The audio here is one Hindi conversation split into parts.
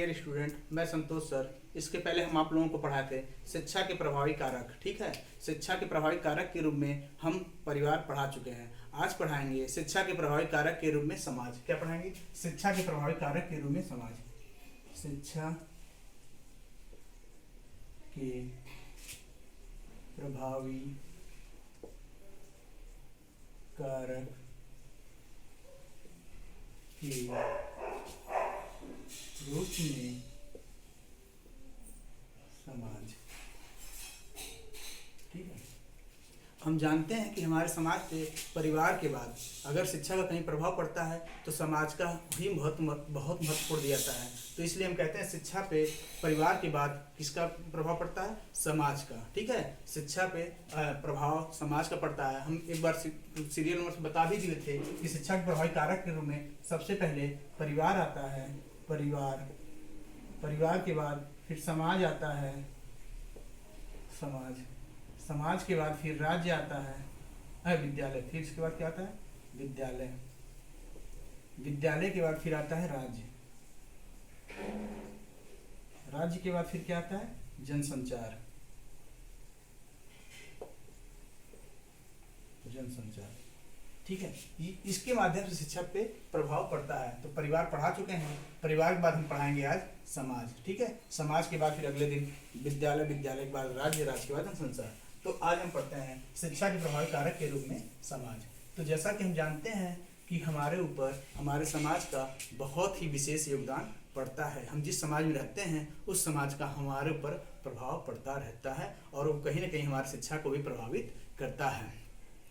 डियर स्टूडेंट, मैं संतोष सर। इसके पहले हम आप लोगों को पढ़ाते शिक्षा के प्रभावी कारक। ठीक है, शिक्षा के प्रभावी कारक के रूप में हम परिवार पढ़ा चुके हैं। आज पढ़ाएंगे शिक्षा के प्रभावी कारक के रूप में समाज। क्या पढ़ाएंगे? शिक्षा के प्रभावी कारक के रूप में समाज। शिक्षा के प्रभावी कारक के रूप में समाज। ठीक है, हम जानते हैं कि हमारे समाज पे परिवार के बाद अगर शिक्षा का कहीं प्रभाव पड़ता है तो समाज का भी बहुत महत्वपूर्ण दिया जाता है। तो इसलिए हम कहते हैं शिक्षा पे परिवार के बाद किसका प्रभाव पड़ता है? समाज का। ठीक है, शिक्षा पे प्रभाव समाज का पड़ता है। हम एक बार सीरियल नंबर से बता भी दिए थे कि शिक्षा के प्रभावी कारक के रूप में सबसे पहले परिवार आता है। परिवार के बाद फिर समाज आता है। समाज के बाद फिर राज्य आता है, विद्यालय। फिर इसके बाद क्या आता है? विद्यालय के बाद फिर आता है राज्य। राज्य के बाद फिर क्या आता है? जनसंचार। ठीक है, इसके माध्यम से शिक्षा पे प्रभाव पड़ता है। तो परिवार पढ़ा चुके हैं। परिवार के बाद हम पढ़ाएंगे आज समाज। ठीक है, समाज के बाद फिर अगले दिन विद्यालय के बाद राज्य के बाद जनसंचार। तो आज हम पढ़ते हैं शिक्षा के प्रभावी कारक के रूप में समाज। तो जैसा कि हम जानते हैं कि हमारे ऊपर हमारे समाज का बहुत ही विशेष योगदान पड़ता है। हम जिस समाज में रहते हैं उस समाज का हमारे ऊपर प्रभाव पड़ता रहता है और वो कहीं ना कहीं हमारी शिक्षा को भी प्रभावित करता है।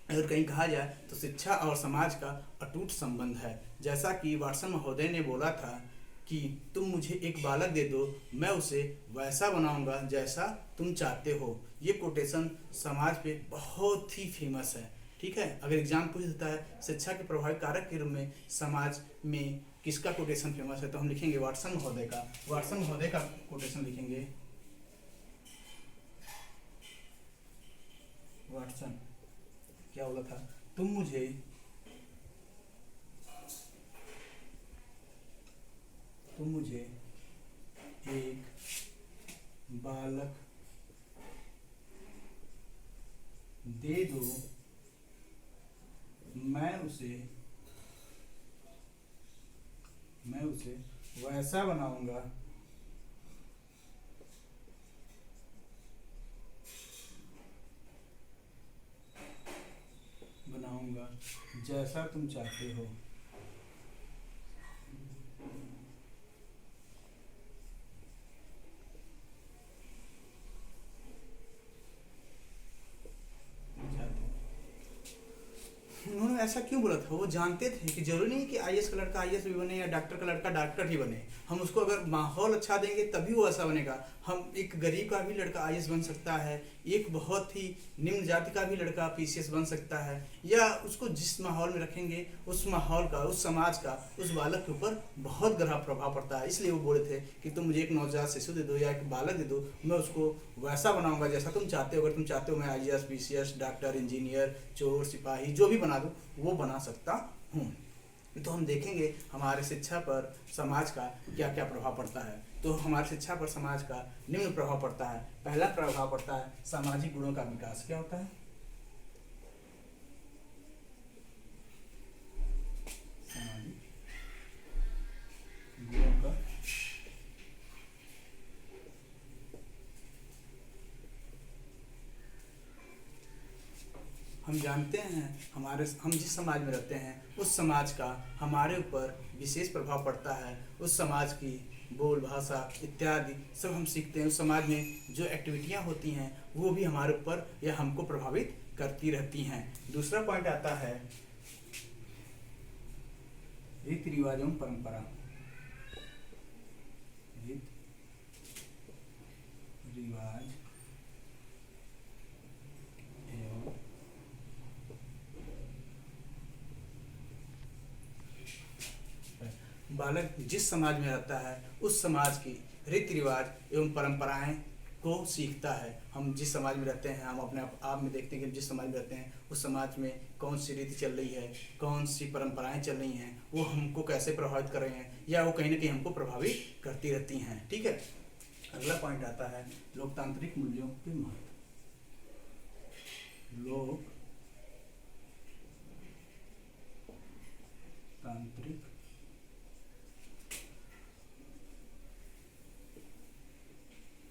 अगर कहीं कहा जाए तो शिक्षा और समाज का अटूट संबंध है। जैसा कि वाटसन महोदय ने बोला था कि तुम मुझे एक बालक दे दो, मैं उसे वैसा बनाऊंगा जैसा तुम चाहते हो। ये कोटेशन समाज पे बहुत ही फेमस है। ठीक है, अगर एग्जाम पूछ देता है शिक्षा के प्रभावी कारक के रूप में समाज में किसका कोटेशन फेमस है, तो हम लिखेंगे वाटसन महोदय का। वाटसन महोदय का कोटेशन लिखेंगे। वाटसन क्या बोला था? तुम मुझे एक बालक दे दो, मैं उसे वैसा बनाऊंगा जैसा तुम चाहते हो। उन्होंने ऐसा क्यों बोला था? वो जानते थे कि जरूरी नहीं कि आईएएस का लड़का आईएएस भी बने या डॉक्टर का लड़का डॉक्टर ही बने। हम उसको अगर माहौल अच्छा देंगे तभी वो ऐसा बनेगा। हम एक गरीब का भी लड़का आईएएस बन सकता है, एक बहुत ही निम्न जाति का भी लड़का पीसीएस बन सकता है, या उसको जिस माहौल में रखेंगे उस माहौल का, उस समाज का, उस बालक के ऊपर बहुत गहरा प्रभाव पड़ता है। इसलिए वो बोले थे कि तुम मुझे एक नवजात शिशु दे दो या एक बालक दे दो, मैं उसको वैसा बनाऊंगा जैसा तुम चाहते हो। अगर तुम चाहते हो मैं आईएएस, पीसीएस, डॉक्टर, इंजीनियर, चोर, सिपाही जो भी बना दूं वो बना सकता हूँ। तो हम देखेंगे हमारे शिक्षा पर समाज का क्या क्या प्रभाव पड़ता है। तो हमारी शिक्षा पर समाज का निम्न प्रभाव पड़ता है। पहला प्रभाव पड़ता है सामाजिक गुणों का विकास। क्या होता है? सामाजिक गुणों का हम जानते हैं हम जिस समाज में रहते हैं उस समाज का हमारे ऊपर विशेष प्रभाव पड़ता है। उस समाज की बोल भाषा इत्यादि सब हम सीखते हैं। उस समाज में जो एक्टिविटियां होती हैं वो भी हमारे ऊपर या हमको प्रभावित करती रहती हैं। दूसरा पॉइंट आता है रीति रिवाज एवं परंपरा। रीति रिवाज बालक जिस समाज में रहता है उस समाज की रीति रिवाज एवं परंपराएं को सीखता है। हम जिस समाज में रहते हैं, हम अपने आप में देखते हैं कि जिस समाज में रहते हैं उस समाज में कौन सी रीति चल रही है, कौन सी परंपराएं चल रही हैं, वो हमको कैसे प्रभावित कर रहे हैं या वो कहीं ना कहीं हमको प्रभावित करती रहती हैं। ठीक है, अगला पॉइंट आता है लोकतांत्रिक मूल्यों के महत्व। लोकतांत्रिक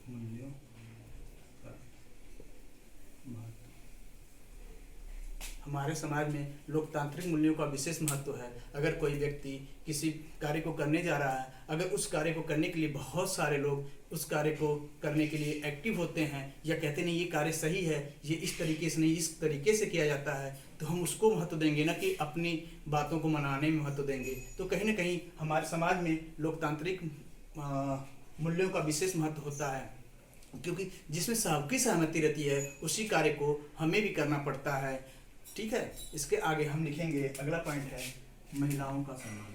मूल्यों का महत्व। हमारे समाज में लोकतांत्रिक मूल्यों का विशेष महत्व है। अगर कोई व्यक्ति किसी कार्य को करने जा रहा है, अगर उस कार्य को करने के लिए बहुत सारे लोग उस कार्य को करने के लिए एक्टिव होते हैं या कहते नहीं ये कार्य सही है, ये इस तरीके से नहीं इस तरीके से किया जाता है, तो हम उसको महत्व देंगे, ना कि अपनी बातों को मनाने में महत्व देंगे। तो कहीं ना कहीं हमारे समाज में लोकतांत्रिक मूल्यों का विशेष महत्व होता है, क्योंकि जिसमें सबकी सहमति रहती है उसी कार्य को हमें भी करना पड़ता है। ठीक है, इसके आगे हम लिखेंगे, अगला पॉइंट है महिलाओं का सम्मान।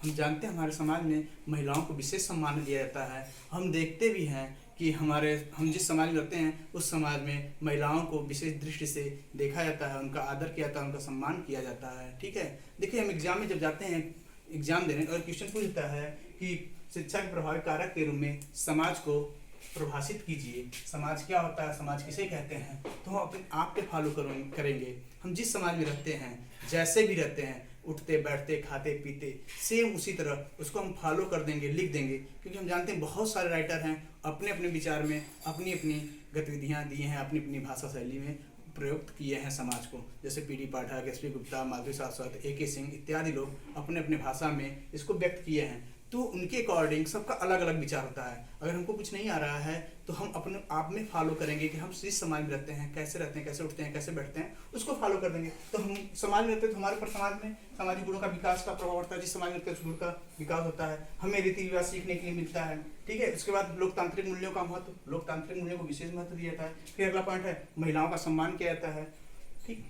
हम जानते हैं हमारे समाज में महिलाओं को विशेष सम्मान दिया जाता है। हम देखते भी हैं कि हम जिस समाज में रहते हैं उस समाज में महिलाओं को विशेष दृष्टि से देखा जाता है, उनका आदर किया जाता है, उनका सम्मान किया जाता है। ठीक है, देखिए हम एग्जाम में जब जाते हैं एग्जाम देने और क्वेश्चन पूछता है कि शिक्षा के प्रभावी कारक के रूप में समाज को परिभाषित कीजिए, समाज क्या होता है, समाज किसे कहते हैं, तो हम अपने आप पे फॉलो करेंगे। हम जिस समाज में रहते हैं, जैसे भी रहते हैं, उठते बैठते खाते पीते सेम उसी तरह उसको हम फॉलो कर देंगे, लिख देंगे, क्योंकि हम जानते हैं बहुत सारे राइटर हैं अपने अपने विचार में अपनी अपनी गतिविधियां दिए हैं, अपनी अपनी भाषा शैली में प्रयुक्त किए हैं समाज को। जैसे पी डी पाठक, एस पी गुप्ता, माधुरी सारस्वत, ए के सिंह इत्यादि लोग अपने अपने भाषा में इसको व्यक्त किए हैं। तो उनके अकॉर्डिंग सबका अलग अलग विचार होता है। अगर हमको कुछ नहीं आ रहा है तो हम अपने आप में फॉलो करेंगे कि हम जिस समाज में रहते हैं, कैसे रहते हैं, कैसे उठते हैं, कैसे बैठते हैं, उसको फॉलो कर देंगे। तो हम समाज में रहते हैं तो हमारे ऊपर समाज में सामाजिक गुणों का विकास का प्रभाव पड़ता है। जिस समाज में रहते हैं उस गुण का विकास होता है, हमें रीति रिवाज सीखने के लिए मिलता है। ठीक है, उसके बाद लोकतांत्रिक मूल्यों का महत्व, लोकतांत्रिक मूल्यों को विशेष महत्व दिया जाता है। फिर अगला पॉइंट है महिलाओं का सम्मान किया जाता है। ठीक,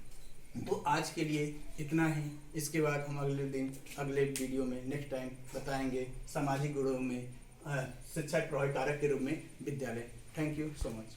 तो आज के लिए इतना ही। इसके बाद हम अगले वीडियो में नेक्स्ट टाइम बताएंगे सामाजिक गुणों में शिक्षा के प्रभावी कारक के रूप में विद्यालय। Thank you so much.